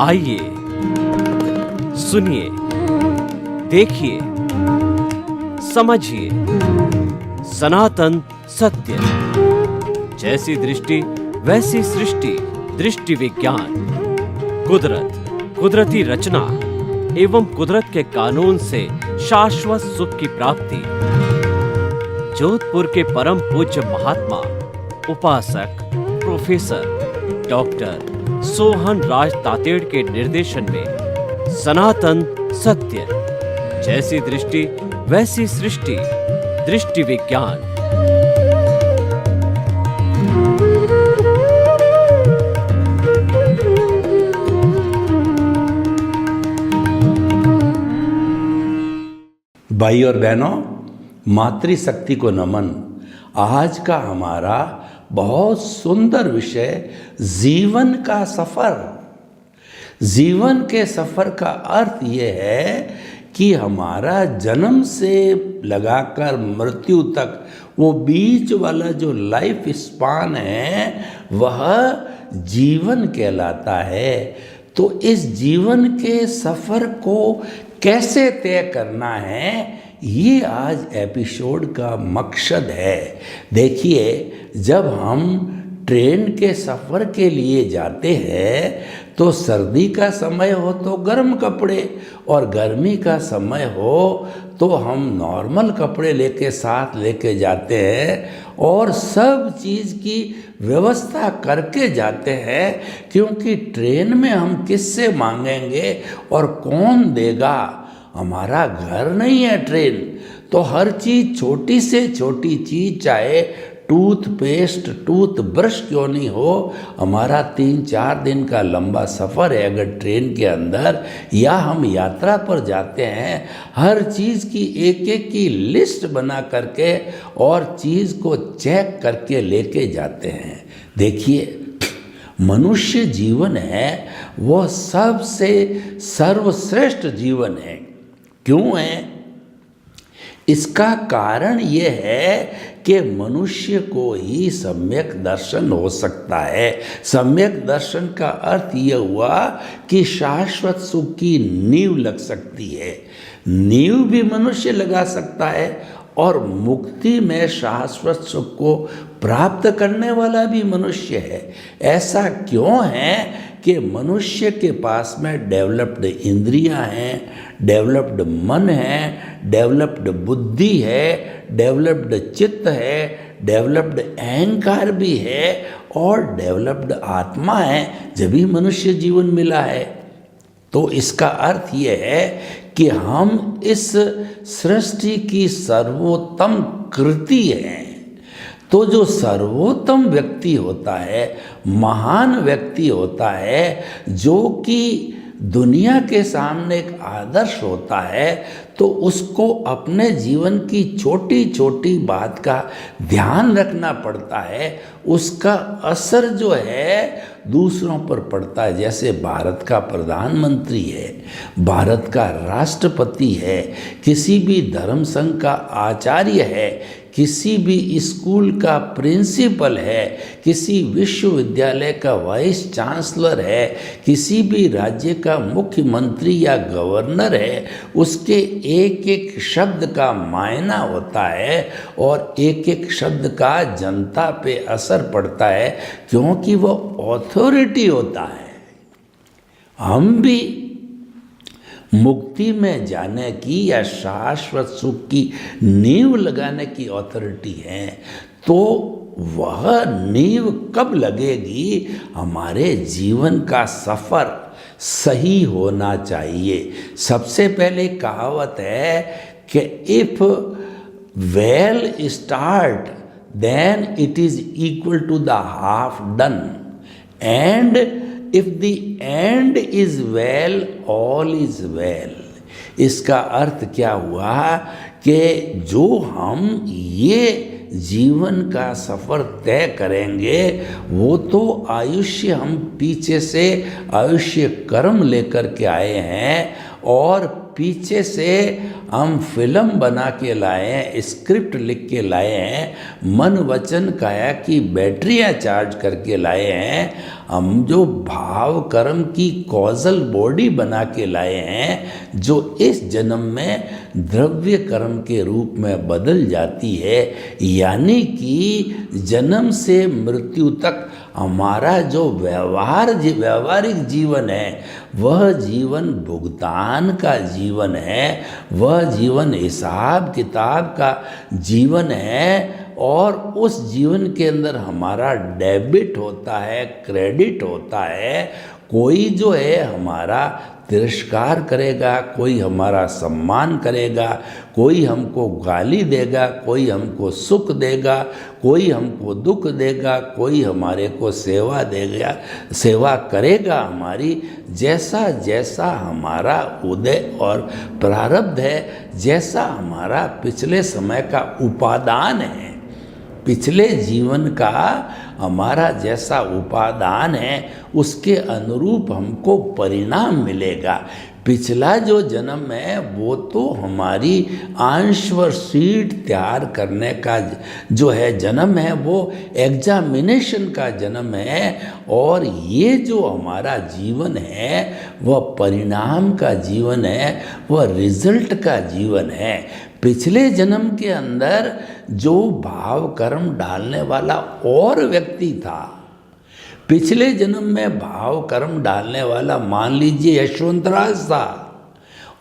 आइए, सुनिए, देखिए, समझिए सनातन सत्य। जैसी दृष्टि वैसी सृष्टि, दृष्टि विज्ञान। कुदरत, कुदरती रचना एवं कुदरत के कानून से शाश्वत सुख की प्राप्ति। जोधपुर के परम पूज्य महात्मा उपासक प्रोफेसर डॉक्टर सोहन राज तातेड़ के निर्देशन में सनातन सत्य। जैसी दृष्टि वैसी सृष्टि, दृष्टि विज्ञान। भाई और बहनों, मातृशक्ति को नमन। आज का हमारा बहुत सुंदर विषय जीवन का सफर। जीवन के सफर का अर्थ यह है कि हमारा जन्म से लगाकर मृत्यु तक वो बीच वाला जो लाइफ स्पान है वह जीवन कहलाता है। तो इस जीवन के सफर को कैसे तय करना है, ये आज एपिसोड का मकसद है। देखिए, जब हम ट्रेन के सफ़र के लिए जाते हैं तो सर्दी का समय हो तो गर्म कपड़े और गर्मी का समय हो तो हम नॉर्मल कपड़े साथ लेके जाते हैं और सब चीज़ की व्यवस्था करके जाते हैं, क्योंकि ट्रेन में हम किससे मांगेंगे और कौन देगा। हमारा घर नहीं है ट्रेन, तो हर चीज़, छोटी से छोटी चीज़, चाहे टूथपेस्ट, टूथब्रश क्यों नहीं हो, हमारा 3-4 दिन का लंबा सफ़र है अगर ट्रेन के अंदर या हम यात्रा पर जाते हैं, हर चीज़ की एक एक की लिस्ट बना करके और चीज़ को चेक करके लेके जाते हैं। देखिए, मनुष्य जीवन है वो सबसे सर्वश्रेष्ठ जीवन है। क्यों है? इसका कारण ये है कि मनुष्य को ही सम्यक दर्शन हो सकता है। सम्यक दर्शन का अर्थ ये हुआ कि शाश्वत सुख की नींव लग सकती है। नींव भी मनुष्य लगा सकता है और मुक्ति में शाश्वत सुख को प्राप्त करने वाला भी मनुष्य है। ऐसा क्यों है कि मनुष्य के पास में डेवलप्ड इंद्रियां हैं, डेवलप्ड मन है, डेवलप्ड बुद्धि है, डेवलप्ड चित्त है, डेवलप्ड अहंकार भी है और डेवलप्ड आत्मा है, जब भी मनुष्य जीवन मिला है। तो इसका अर्थ ये है कि हम इस सृष्टि की सर्वोत्तम कृति हैं। तो जो सर्वोत्तम व्यक्ति होता है, महान व्यक्ति होता है, जो कि दुनिया के सामने एक आदर्श होता है, तो उसको अपने जीवन की छोटी छोटी बात का ध्यान रखना पड़ता है। उसका असर जो है दूसरों पर पड़ता है। जैसे भारत का प्रधानमंत्री है, भारत का राष्ट्रपति है, किसी भी धर्म संघ का आचार्य है, किसी भी स्कूल का प्रिंसिपल है, किसी विश्वविद्यालय का वाइस चांसलर है, किसी भी राज्य का मुख्यमंत्री या गवर्नर है, उसके एक एक शब्द का मायना होता है और एक एक शब्द का जनता पे असर पड़ता है, क्योंकि वो ऑथोरिटी होता है। हम भी मुक्ति में जाने की या शाश्वत सुख की नींव लगाने की ऑथोरिटी है। तो वह नींव कब लगेगी? हमारे जीवन का सफ़र सही होना चाहिए। सबसे पहले कहावत है कि if well start then it is equal to the half done and if the end is well all is well. इसका अर्थ क्या हुआ कि जो हम ये जीवन का सफ़र तय करेंगे वो तो आयुष्य हम पीछे से आयुष्य कर्म लेकर के आए हैं और पीछे से हम फिल्म बना के लाए हैं, स्क्रिप्ट लिख के लाए हैं, मन वचन काया की बैटरियां चार्ज करके लाए हैं, हम जो भाव कर्म की कॉजल बॉडी बना के लाए हैं, जो इस जन्म में द्रव्य कर्म के रूप में बदल जाती है। यानी कि जन्म से मृत्यु तक हमारा जो व्यवहारिक जीवन है, वह जीवन भुगतान का जीवन है, वह जीवन हिसाब किताब का जीवन है। और उस जीवन के अंदर हमारा डेबिट होता है, क्रेडिट होता है। कोई जो है हमारा तिरस्कार करेगा, कोई हमारा सम्मान करेगा, कोई हमको गाली देगा, कोई हमको सुख देगा, कोई हमको दुख देगा, कोई हमारे को सेवा देगा, सेवा करेगा हमारी। जैसा जैसा हमारा उदय और प्रारब्ध है, जैसा हमारा पिछले समय का उपादान है, पिछले जीवन का हमारा जैसा उपादान है, उसके अनुरूप हमको परिणाम मिलेगा। पिछला जो जन्म है वो तो हमारी आंशवर सीट तैयार करने का जो है जन्म है, वो एग्जामिनेशन का जन्म है। और ये जो हमारा जीवन है वह परिणाम का जीवन है, वह रिजल्ट का जीवन है। पिछले जन्म के अंदर जो भाव कर्म डालने वाला और व्यक्ति था, पिछले जन्म में भाव कर्म डालने वाला मान लीजिए यशवंतराज था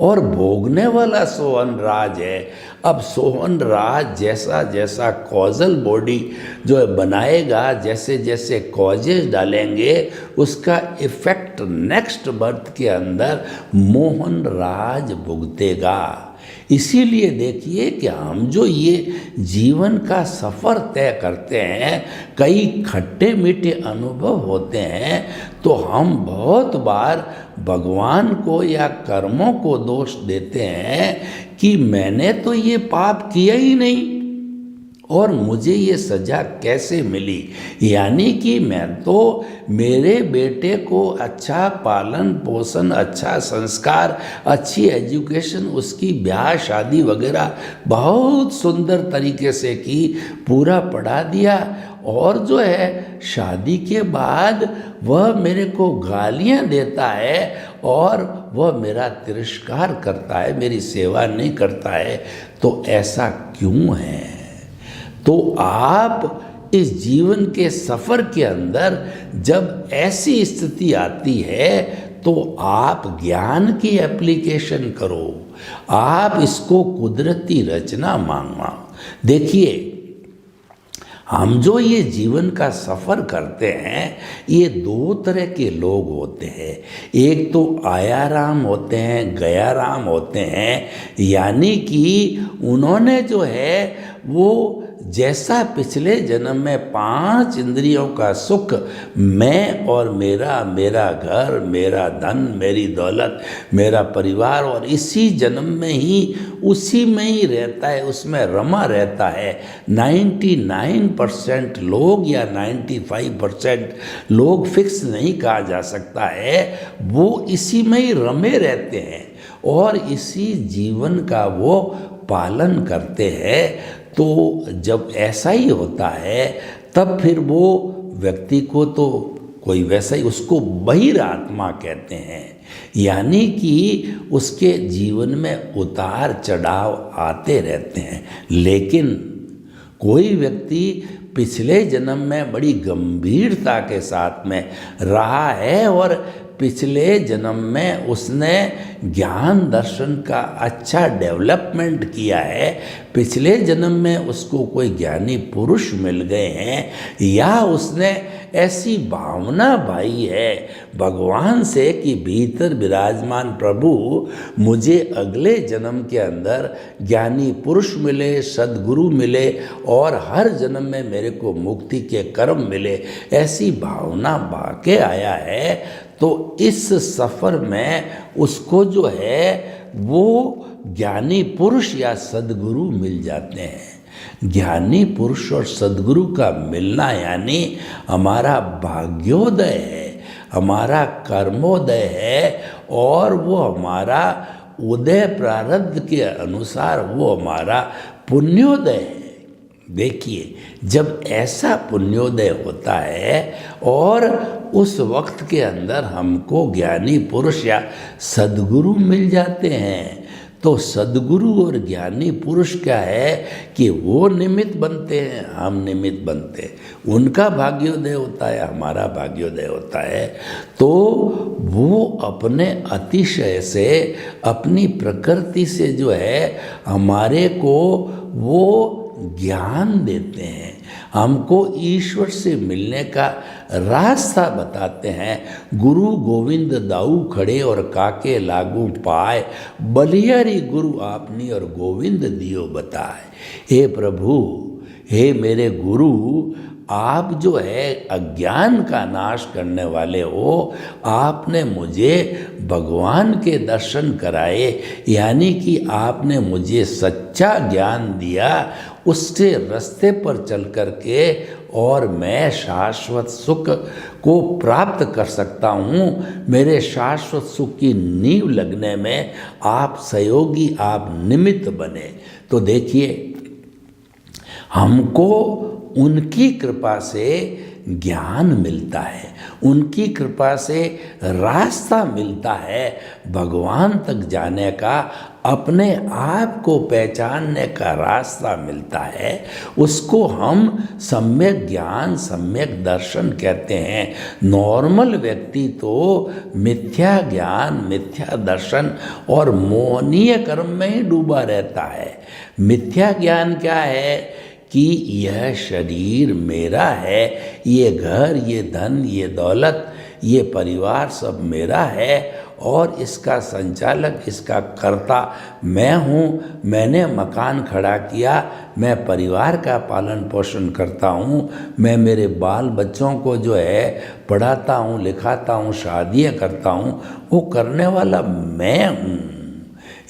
और भोगने वाला सोहन राज है। अब सोहन राज जैसा जैसा कॉजल बॉडी जो है बनाएगा, जैसे जैसे कॉजेज डालेंगे, उसका इफेक्ट नेक्स्ट बर्थ के अंदर मोहन राज भुगतेगा। इसीलिए देखिए कि हम जो ये जीवन का सफ़र तय करते हैं, कई खट्टे मीठे अनुभव होते हैं, तो हम बहुत बार भगवान को या कर्मों को दोष देते हैं कि मैंने तो ये पाप किया ही नहीं और मुझे ये सज़ा कैसे मिली। यानी कि मैं तो मेरे बेटे को अच्छा पालन पोषण, अच्छा संस्कार, अच्छी एजुकेशन, उसकी ब्याह शादी वगैरह बहुत सुंदर तरीके से की, पूरा पढ़ा दिया, और जो है शादी के बाद वह मेरे को गालियां देता है और वह मेरा तिरस्कार करता है, मेरी सेवा नहीं करता है। तो ऐसा क्यों है? तो आप इस जीवन के सफ़र के अंदर जब ऐसी स्थिति आती है तो आप ज्ञान की एप्लीकेशन करो, आप इसको कुदरती रचना मानो। देखिए, हम जो ये जीवन का सफ़र करते हैं, ये दो तरह के लोग होते हैं। एक तो आयाराम होते हैं, गयाराम होते हैं, यानी कि उन्होंने जो है वो जैसा पिछले जन्म में 5 इंद्रियों का सुख, मैं और मेरा, मेरा घर, मेरा धन, मेरी दौलत, मेरा परिवार, और इसी जन्म में ही उसी में ही रहता है, उसमें रमा रहता है। 99% लोग या 95% लोग, फिक्स नहीं कहा जा सकता है, वो इसी में ही रमे रहते हैं और इसी जीवन का वो पालन करते हैं। तो जब ऐसा ही होता है तब फिर वो व्यक्ति को तो कोई वैसा ही, उसको बहिरात्मा कहते हैं। यानी कि उसके जीवन में उतार चढ़ाव आते रहते हैं। लेकिन कोई व्यक्ति पिछले जन्म में बड़ी गंभीरता के साथ में रहा है और पिछले जन्म में उसने ज्ञान दर्शन का अच्छा डेवलपमेंट किया है, पिछले जन्म में उसको कोई ज्ञानी पुरुष मिल गए हैं, या उसने ऐसी भावना भाई है भगवान से कि भीतर विराजमान प्रभु मुझे अगले जन्म के अंदर ज्ञानी पुरुष मिले, सद्गुरु मिले और हर जन्म में मेरे को मुक्ति के कर्म मिले, ऐसी भावना भाके आया है। तो इस सफ़र में उसको जो है वो ज्ञानी पुरुष या सद्गुरु मिल जाते हैं। ज्ञानी पुरुष और सद्गुरु का मिलना यानी हमारा भाग्योदय है, हमारा कर्मोदय है, और वो हमारा उदय प्रारब्ध के अनुसार वो हमारा पुण्योदय है। देखिए, जब ऐसा पुण्योदय होता है और उस वक्त के अंदर हमको ज्ञानी पुरुष या सद्गुरु मिल जाते हैं, तो सद्गुरु और ज्ञानी पुरुष क्या है कि वो निमित्त बनते हैं, हम निमित्त बनते हैं। उनका भाग्योदय होता है, हमारा भाग्योदय होता है। तो वो अपने अतिशय से, अपनी प्रकृति से जो है हमारे को वो ज्ञान देते हैं, हमको ईश्वर से मिलने का रास्ता बताते हैं। गुरु गोविंद दाऊ खड़े और काके लागू पाए, बलियारी गुरु आपनी और गोविंद दियो बताए। हे प्रभु, हे मेरे गुरु, आप जो है अज्ञान का नाश करने वाले हो, आपने मुझे भगवान के दर्शन कराए, यानी कि आपने मुझे सच्चा ज्ञान दिया, उससे रास्ते पर चल कर के और मैं शाश्वत सुख को प्राप्त कर सकता हूँ। मेरे शाश्वत सुख की नींव लगने में आप सहयोगी, आप निमित्त बने। तो देखिए, हमको उनकी कृपा से ज्ञान मिलता है, उनकी कृपा से रास्ता मिलता है भगवान तक जाने का, अपने आप को पहचानने का रास्ता मिलता है। उसको हम सम्यक ज्ञान, सम्यक दर्शन कहते हैं। नॉर्मल व्यक्ति तो मिथ्या ज्ञान, मिथ्या दर्शन और मोहनीय कर्म में ही डूबा रहता है। मिथ्या ज्ञान क्या है कि यह शरीर मेरा है, ये घर, ये धन, ये दौलत, ये परिवार सब मेरा है और इसका संचालक, इसका कर्ता मैं हूँ। मैंने मकान खड़ा किया, मैं परिवार का पालन पोषण करता हूँ, मैं मेरे बाल बच्चों को जो है पढ़ाता हूँ, लिखाता हूँ, शादियाँ करता हूँ, वो करने वाला मैं हूँ।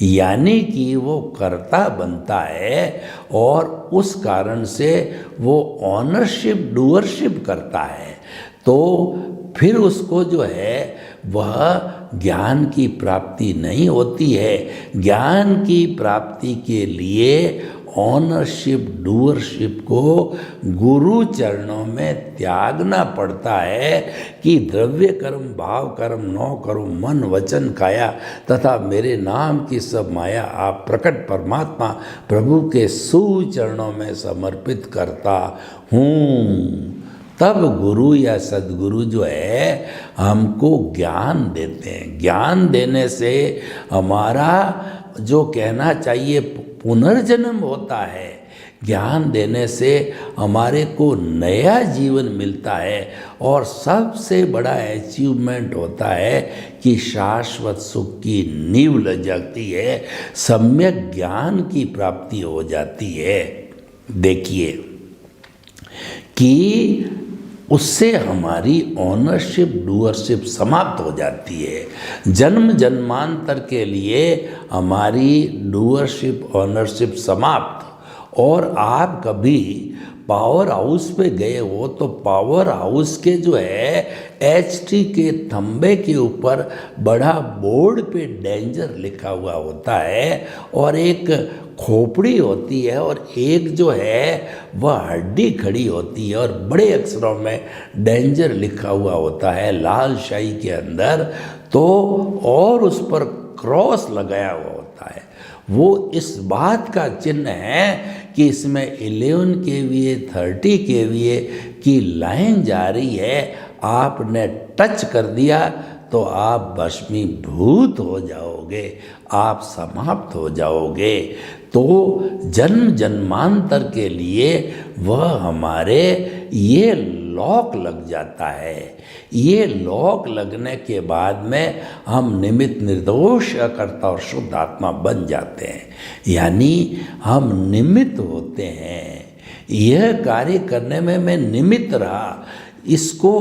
यानी कि वो कर्ता बनता है और उस कारण से वो ऑनरशिप, डूअरशिप करता है। तो फिर उसको जो है वह ज्ञान की प्राप्ति नहीं होती है। ज्ञान की प्राप्ति के लिए ऑनरशिप, डूअरशिप को गुरु चरणों में त्यागना पड़ता है कि द्रव्य कर्म, भाव कर्म, नौ करो मन वचन काया तथा मेरे नाम की सब माया आप प्रकट परमात्मा प्रभु के सुचरणों में समर्पित करता हूँ। तब गुरु या सद्गुरु जो है हमको ज्ञान देते हैं। ज्ञान देने से हमारा जो कहना चाहिए पुनर्जन्म होता है। ज्ञान देने से हमारे को नया जीवन मिलता है और सबसे बड़ा अचीवमेंट होता है कि शाश्वत सुख की नींव लग जाती है, सम्यक ज्ञान की प्राप्ति हो जाती है। देखिए कि उससे हमारी ऑनरशिप, डूअरशिप समाप्त हो जाती है। जन्म जन्मांतर के लिए हमारी डूअरशिप, ऑनरशिप समाप्त। और आप कभी पावर हाउस पे गए हो तो पावर हाउस के जो है HT के थंबे के ऊपर बड़ा बोर्ड पे डेंजर लिखा हुआ होता है और एक खोपड़ी होती है और एक जो है वह हड्डी खड़ी होती है और बड़े अक्षरों में डेंजर लिखा हुआ होता है लाल शाही के अंदर। तो और उस पर क्रॉस लगाया हुआ होता है। वो इस बात का चिन्ह है कि इसमें 11 kVA, 30 kVA की लाइन जा रही है। आपने टच कर दिया तो आप भस्मीभूत हो जाओगे, आप समाप्त हो जाओगे। तो जन्म जन्मांतर के लिए वह हमारे ये लॉक लग जाता है। ये लॉक लगने के बाद में हम निमित्त, निर्दोष, अकर्ता और शुद्ध आत्मा बन जाते हैं। यानी हम निमित्त होते हैं। यह कार्य करने में मैं निमित्त रहा, इसको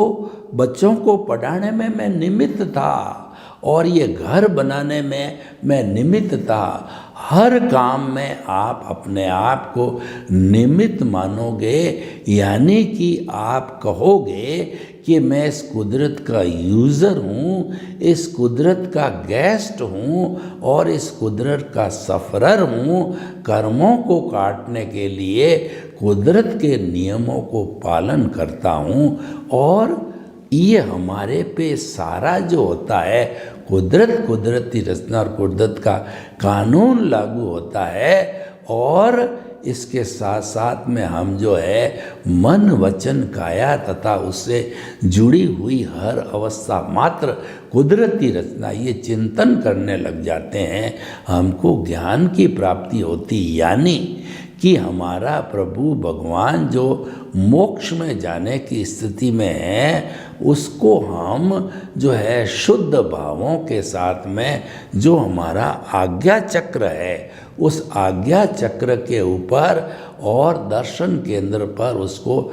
बच्चों को पढ़ाने में मैं निमित्त था और ये घर बनाने में मैं निमित्त था। हर काम में आप अपने आप को निमित्त मानोगे, यानी कि आप कहोगे कि मैं इस कुदरत का यूज़र हूँ, इस कुदरत का गेस्ट हूँ और इस कुदरत का सफ़रर हूँ। कर्मों को काटने के लिए कुदरत के नियमों को पालन करता हूँ और ये हमारे पे सारा जो होता है कुदरती रचना और कुदरत का कानून लागू होता है। और इसके साथ साथ में हम जो है मन वचन काया तथा उससे जुड़ी हुई हर अवस्था मात्र कुदरती रचना ये चिंतन करने लग जाते हैं, हमको ज्ञान की प्राप्ति होती, यानी कि हमारा प्रभु भगवान जो मोक्ष में जाने की स्थिति में है उसको हम जो है शुद्ध भावों के साथ में जो हमारा आज्ञा चक्र है उस आज्ञा चक्र के ऊपर और दर्शन केंद्र पर उसको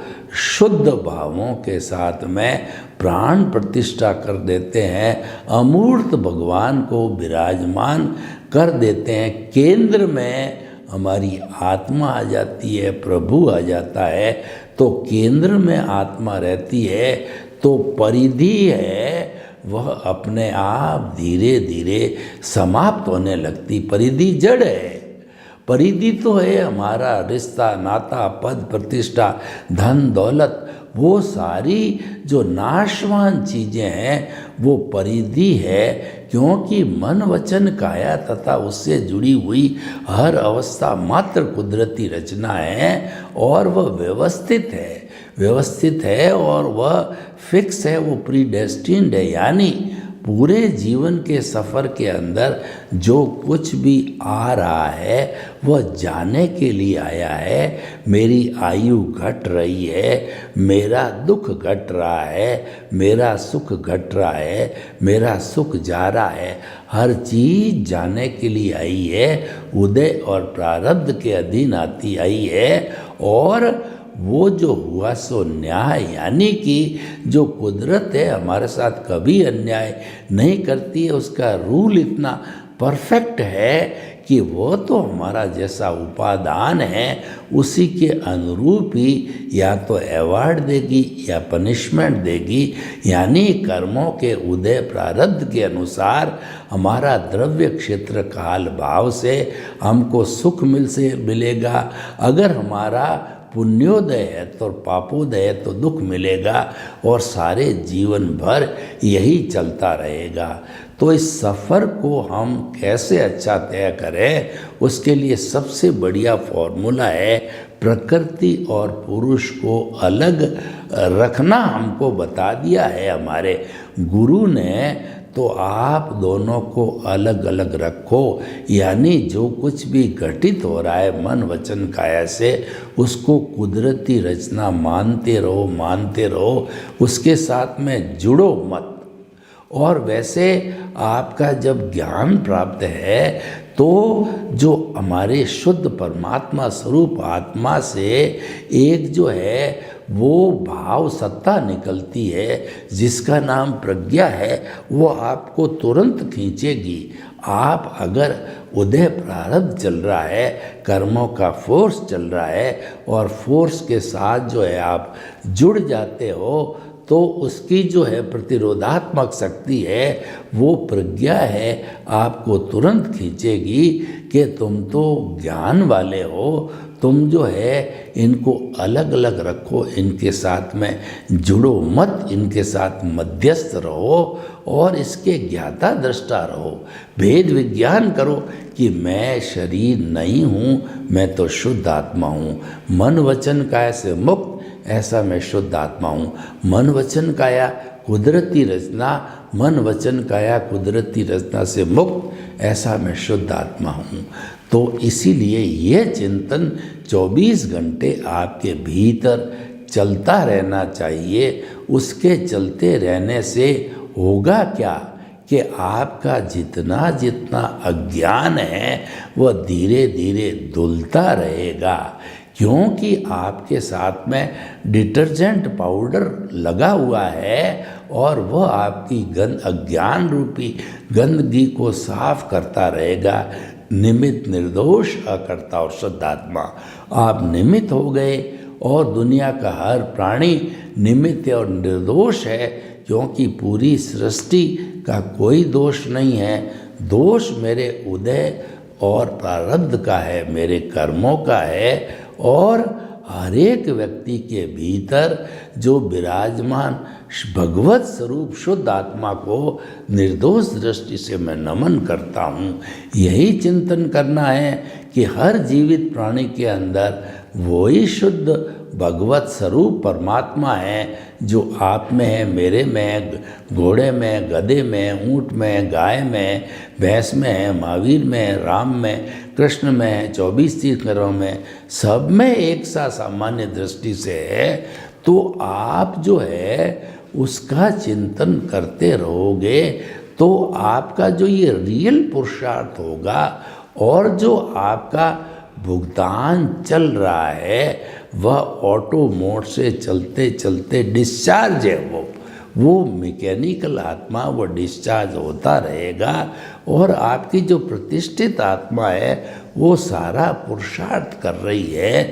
शुद्ध भावों के साथ में प्राण प्रतिष्ठा कर देते हैं, अमूर्त भगवान को विराजमान कर देते हैं। केंद्र में हमारी आत्मा आ जाती है, प्रभु आ जाता है। तो केंद्र में आत्मा रहती है तो परिधि है वह अपने आप धीरे धीरे समाप्त होने लगती। परिधि जड़ है, परिधि तो है हमारा रिश्ता नाता पद प्रतिष्ठा धन दौलत, वो सारी जो नाशवान चीज़ें हैं वो परिधि है, क्योंकि मन वचन काया तथा उससे जुड़ी हुई हर अवस्था मात्र कुदरती रचना है और वह व्यवस्थित है और वह फिक्स है, वो प्रीडेस्टिन्ड है। यानी पूरे जीवन के सफ़र के अंदर जो कुछ भी आ रहा है वह जाने के लिए आया है। मेरी आयु घट रही है, मेरा दुख घट रहा है, मेरा सुख घट रहा है, मेरा सुख जा रहा है, हर चीज़ जाने के लिए आई है, उदय और प्रारब्ध के अधीन आई है। और वो जो हुआ सो न्याय, यानी कि जो कुदरत है हमारे साथ कभी अन्याय नहीं करती है, उसका रूल इतना परफेक्ट है कि वो तो हमारा जैसा उपादान है उसी के अनुरूप ही या तो अवार्ड देगी या पनिशमेंट देगी। यानी कर्मों के उदय प्रारब्ध के अनुसार हमारा द्रव्य क्षेत्र काल भाव से हमको सुख मिलेगा, अगर हमारा पुण्योदय है तो पापोदय है तो दुख मिलेगा, और सारे जीवन भर यही चलता रहेगा। तो इस सफ़र को हम कैसे अच्छा तय करें, उसके लिए सबसे बढ़िया फॉर्मूला है प्रकृति और पुरुष को अलग रखना। हमको बता दिया है हमारे गुरु ने, तो आप दोनों को अलग अलग रखो। यानी जो कुछ भी घटित हो रहा है मन वचन काया से उसको कुदरती रचना मानते रहो, उसके साथ में जुड़ो मत। और वैसे आपका जब ज्ञान प्राप्त है तो जो हमारे शुद्ध परमात्मा स्वरूप आत्मा से एक जो है वो भाव सत्ता निकलती है जिसका नाम प्रज्ञा है, वो आपको तुरंत खींचेगी। आप अगर उदय प्रारब्ध चल रहा है, कर्मों का फोर्स चल रहा है और फोर्स के साथ जो है आप जुड़ जाते हो, तो उसकी जो है प्रतिरोधात्मक शक्ति है वो प्रज्ञा है, आपको तुरंत खींचेगी कि तुम तो ज्ञान वाले हो, तुम जो है इनको अलग अलग रखो, इनके साथ में जुड़ो मत, इनके साथ मध्यस्थ रहो और इसके ज्ञाता दृष्टा रहो। भेद विज्ञान करो कि मैं शरीर नहीं हूँ, मैं तो शुद्ध आत्मा हूँ। मन वचन काया से मुक्त, ऐसा मैं शुद्ध आत्मा हूँ। मन वचन काया कुदरती रचना, मन वचन काया कुदरती रचना से मुक्त, ऐसा मैं शुद्ध आत्मा हूँ। तो इसीलिए यह चिंतन 24 घंटे आपके भीतर चलता रहना चाहिए। उसके चलते रहने से होगा क्या कि आपका जितना जितना अज्ञान है वह धीरे धीरे धुलता रहेगा, क्योंकि आपके साथ में डिटर्जेंट पाउडर लगा हुआ है और वह आपकी अज्ञान रूपी गंदगी को साफ करता रहेगा। निमित्त निर्दोष अकर्ता और शुद्ध आत्मा। आप निमित्त हो गए और दुनिया का हर प्राणी निमित्त और निर्दोष है, क्योंकि पूरी सृष्टि का कोई दोष नहीं है। दोष मेरे उदय और प्रारब्ध का है, मेरे कर्मों का है। और हर एक व्यक्ति के भीतर जो विराजमान भगवत स्वरूप शुद्ध आत्मा को निर्दोष दृष्टि से मैं नमन करता हूँ। यही चिंतन करना है कि हर जीवित प्राणी के अंदर वही शुद्ध भगवत स्वरूप परमात्मा है, जो आप में है, मेरे में है, घोड़े में, गधे में, ऊँट में, गाय में, भैंस में है, महावीर में है, राम में, कृष्ण में है, 24 तीर्थंकरों में, सब में एक सा सामान्य दृष्टि से है। तो आप जो है उसका चिंतन करते रहोगे तो आपका जो ये रियल पुरुषार्थ होगा और जो आपका भुगतान चल रहा है वह ऑटो मोड से चलते चलते डिस्चार्ज है। वो मैकेनिकल आत्मा वो डिस्चार्ज होता रहेगा और आपकी जो प्रतिष्ठित आत्मा है वो सारा पुरुषार्थ कर रही है।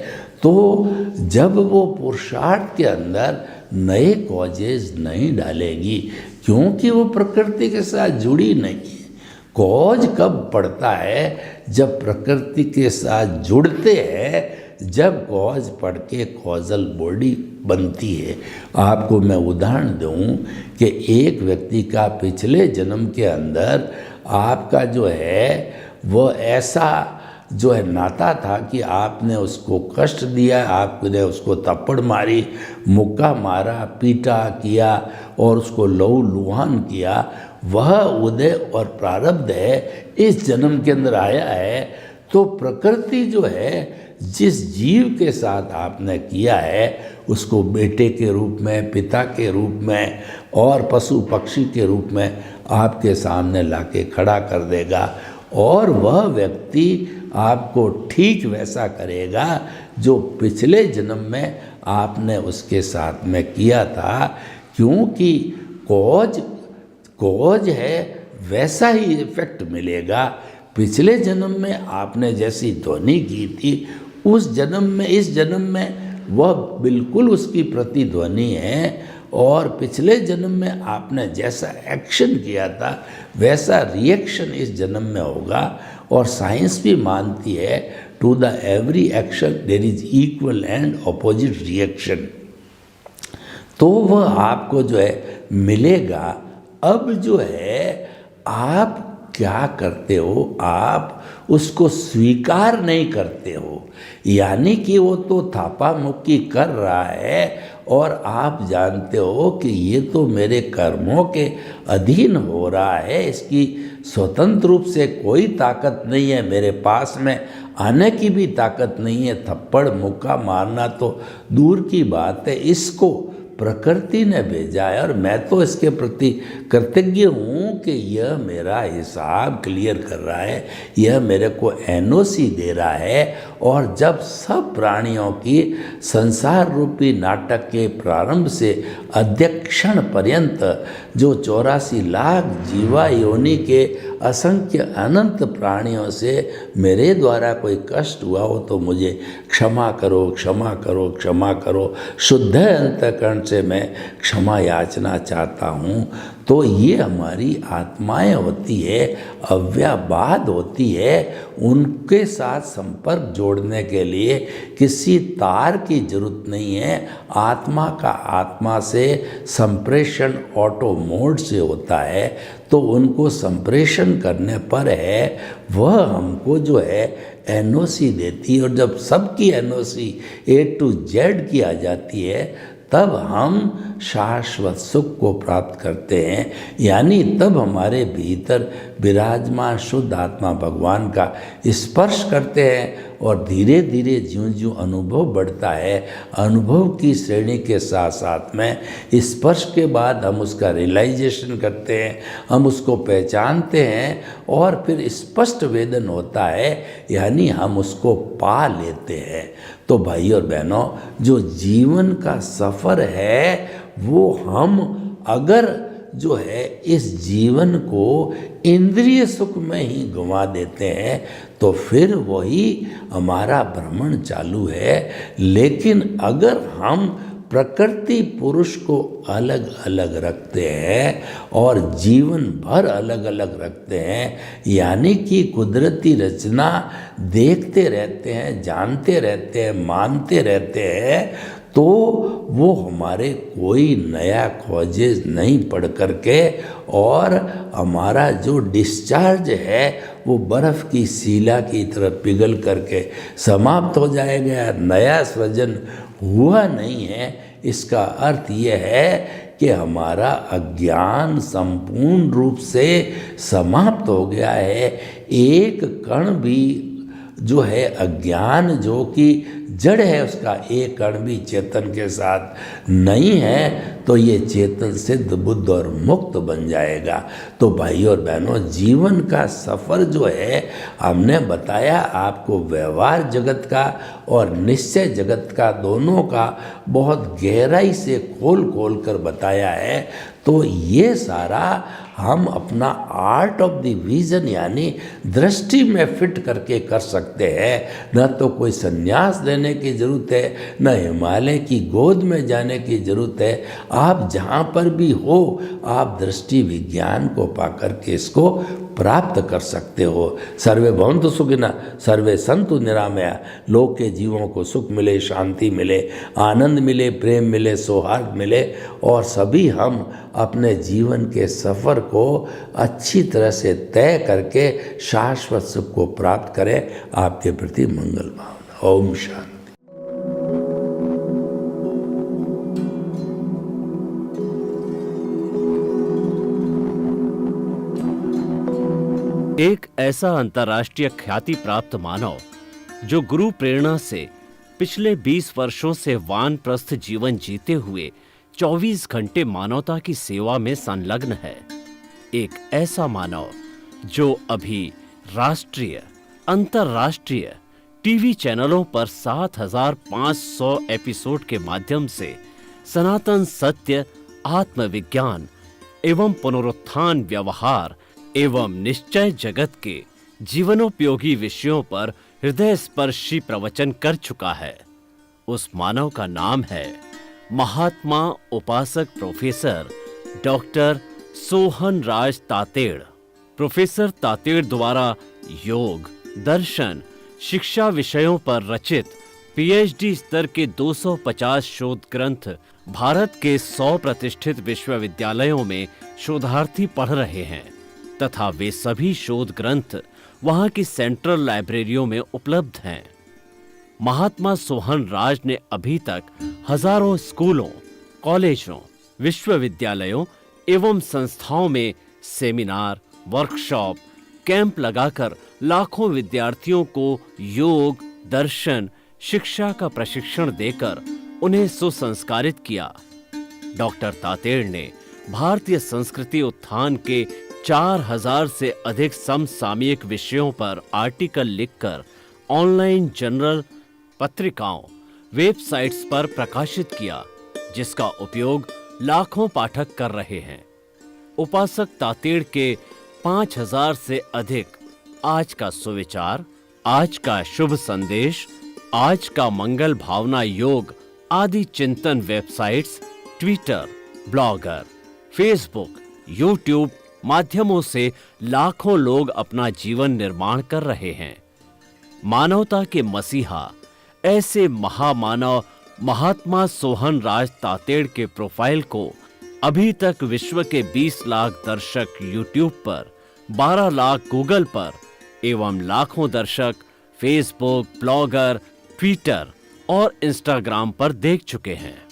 तो जब वो पुरुषार्थ के अंदर नए कॉजेज नहीं डालेगी, क्योंकि वो प्रकृति के साथ जुड़ी नहीं है। कॉज कब पड़ता है? जब प्रकृति के साथ जुड़ते हैं, जब कॉज पढ़ के कॉजल बॉडी बनती है। आपको मैं उदाहरण दूं कि एक व्यक्ति का पिछले जन्म के अंदर आपका जो है वो ऐसा जो है नाता था कि आपने उसको कष्ट दिया, आपने उसको थप्पड़ मारी, मुक्का मारा, पीटा किया और उसको लहू लुहान किया। वह उदय और प्रारब्ध है, इस जन्म के अंदर आया है। तो प्रकृति जो है जिस जीव के साथ आपने किया है उसको बेटे के रूप में, पिता के रूप में और पशु पक्षी के रूप में आपके सामने लाके खड़ा कर देगा और वह व्यक्ति आपको ठीक वैसा करेगा जो पिछले जन्म में आपने उसके साथ में किया था। क्योंकि कॉज है वैसा ही इफेक्ट मिलेगा। पिछले जन्म में आपने जैसी ध्वनि की थी उस जन्म में, इस जन्म में वह बिल्कुल उसकी प्रतिध्वनि है और पिछले जन्म में आपने जैसा एक्शन किया था वैसा रिएक्शन इस जन्म में होगा। और साइंस भी मानती है to the every action there is equal and opposite reaction. तो वह आपको जो है मिलेगा। अब जो है आप क्या करते हो, आप उसको स्वीकार नहीं करते हो। यानी कि वो तो थापा मुक्की कर रहा है और आप जानते हो कि ये तो मेरे कर्मों के अधीन हो रहा है, इसकी स्वतंत्र रूप से कोई ताकत नहीं है, मेरे पास में आने की भी ताकत नहीं है। थप्पड़ मुक्का मारना तो दूर की बात है, इसको प्रकृति ने भेजा है और मैं तो इसके प्रति कृतज्ञ हूँ कि यह मेरा हिसाब क्लियर कर रहा है, यह मेरे को एनओसी दे रहा है। और जब सब प्राणियों की संसार रूपी नाटक के प्रारंभ से अध्यक्षण पर्यंत जो 84 लाख जीवा योनि के असंख्य अनंत प्राणियों से मेरे द्वारा कोई कष्ट हुआ हो तो मुझे क्षमा करो, क्षमा करो, क्षमा करो। शुद्ध अंतःकरण से मैं क्षमा याचना चाहता हूँ। तो ये हमारी आत्माएं होती है, अव्ययवाद होती है। उनके साथ संपर्क जोड़ने के लिए किसी तार की जरूरत नहीं है। आत्मा का आत्मा से संप्रेषण ऑटो मोड से होता है। तो उनको संप्रेषण करने पर है वह हमको जो है एनओसी देती है। और जब सबकी एनओसी A to Z की आ जाती है तब हम शाश्वत सुख को प्राप्त करते हैं। यानी तब हमारे भीतर विराजमान शुद्ध आत्मा भगवान का स्पर्श करते हैं और धीरे धीरे ज्यों ज्यों अनुभव बढ़ता है, अनुभव की श्रेणी के साथ साथ में स्पर्श के बाद हम उसका रियलाइजेशन करते हैं, हम उसको पहचानते हैं और फिर स्पष्ट वेदन होता है, यानी हम उसको पा लेते हैं। तो भाई और बहनों, जो जीवन का सफ़र है वो हम अगर जो है इस जीवन को इंद्रिय सुख में ही गंवा देते हैं तो फिर वही हमारा भ्रमण चालू है। लेकिन अगर हम प्रकृति पुरुष को अलग अलग रखते हैं और जीवन भर अलग अलग रखते हैं, यानी कि कुदरती रचना देखते रहते हैं, जानते रहते हैं, मानते रहते हैं, तो वो हमारे कोई नया खोजेज नहीं पढ़ करके और हमारा जो डिस्चार्ज है वो बर्फ़ की शिला की तरह पिघल करके समाप्त हो जाएगा। नया सृजन हुआ नहीं है। इसका अर्थ यह है कि हमारा अज्ञान संपूर्ण रूप से समाप्त हो गया है। एक कण भी जो है अज्ञान जो कि जड़ है उसका एक कण भी चेतन के साथ नहीं है, तो ये चेतन सिद्ध बुद्ध और मुक्त बन जाएगा। तो भाइयों और बहनों, जीवन का सफ़र जो है हमने बताया आपको व्यवहार जगत का और निश्चय जगत का, दोनों का बहुत गहराई से खोल कर बताया है। तो ये सारा हम अपना आर्ट ऑफ द विजन यानी दृष्टि में फिट करके कर सकते हैं। न तो कोई संन्यास लेने की ज़रूरत है, न हिमालय की गोद में जाने की ज़रूरत है। आप जहाँ पर भी हो आप दृष्टि विज्ञान को पाकर के इसको प्राप्त कर सकते हो। सर्वे भवन्तु सुखिनः, सर्वे सन्तु निरामया। लोक के जीवों को सुख मिले, शांति मिले, आनंद मिले, प्रेम मिले, सौहार्द मिले और सभी हम अपने जीवन के सफ़र को अच्छी तरह से तय करके शाश्वत सुख को प्राप्त करें। आपके प्रति मंगल भावना। ओम शांति। एक ऐसा अंतर्राष्ट्रीय ख्याति प्राप्त मानव जो गुरु प्रेरणा से पिछले 20 वर्षों से वानप्रस्थ जीवन जीते हुए 24 घंटे मानवता की सेवा में संलग्न है। एक ऐसा मानव जो अभी राष्ट्रीय, अंतर्राष्ट्रीय टीवी चैनलों पर 7,500 एपिसोड के माध्यम से सनातन सत्य, आत्मविज्ञान एवं पुनरुत्थान, व्यवहार एवं निश्चय जगत के जीवनोपयोगी विषयों पर हृदय स्पर्शी प्रवचन कर चुका है। उस मानव का नाम है महात्मा उपासक प्रोफेसर डॉक्टर सोहन राज तातेड़। प्रोफेसर तातेड़ द्वारा योग, दर्शन, शिक्षा विषयों पर रचित पीएचडी स्तर के 250 शोध ग्रंथ भारत के 100 प्रतिष्ठित विश्वविद्यालयों में शोधार्थी पढ़ रहे हैं तथा वे सभी शोध ग्रंथ वहां की सेंट्रल लाइब्रेरियों में उपलब्ध हैं। महात्मा सोहन राज ने अभी तक हजारों स्कूलों, कॉलेजों, विश्वविद्यालयों एवं संस्थाओं में सेमिनार, वर्कशॉप, कैंप लगाकर लाखों विद्यार्थियों को योग, दर्शन, शिक्षा का प्रशिक्षण देकर उन्हें सुसंस्कारित किया। डॉक्टर तातेड़ ने भारतीय संस्कृति उत्थान के 4000 से अधिक समसामयिक विषयों पर आर्टिकल लिखकर ऑनलाइन जर्नल, पत्रिकाओं, वेबसाइट्स पर प्रकाशित किया, जिसका उपयोग लाखों पाठक कर रहे हैं। उपासक तातेड़ के 5000 से अधिक आज का सुविचार, आज का शुभ संदेश, आज का मंगल भावना योग आदि चिंतन websites, Twitter, blogger, Facebook, YouTube माध्यमों से लाखों लोग अपना जीवन निर्माण कर रहे हैं। मानवता के मसीहा ऐसे महामानव महात्मा सोहन राज तातेड़ के प्रोफाइल को अभी तक विश्व के 20 लाख दर्शक यूट्यूब पर, 12 लाख गूगल पर एवं लाखों दर्शक फेसबुक, ब्लॉगर, ट्विटर और इंस्टाग्राम पर देख चुके हैं।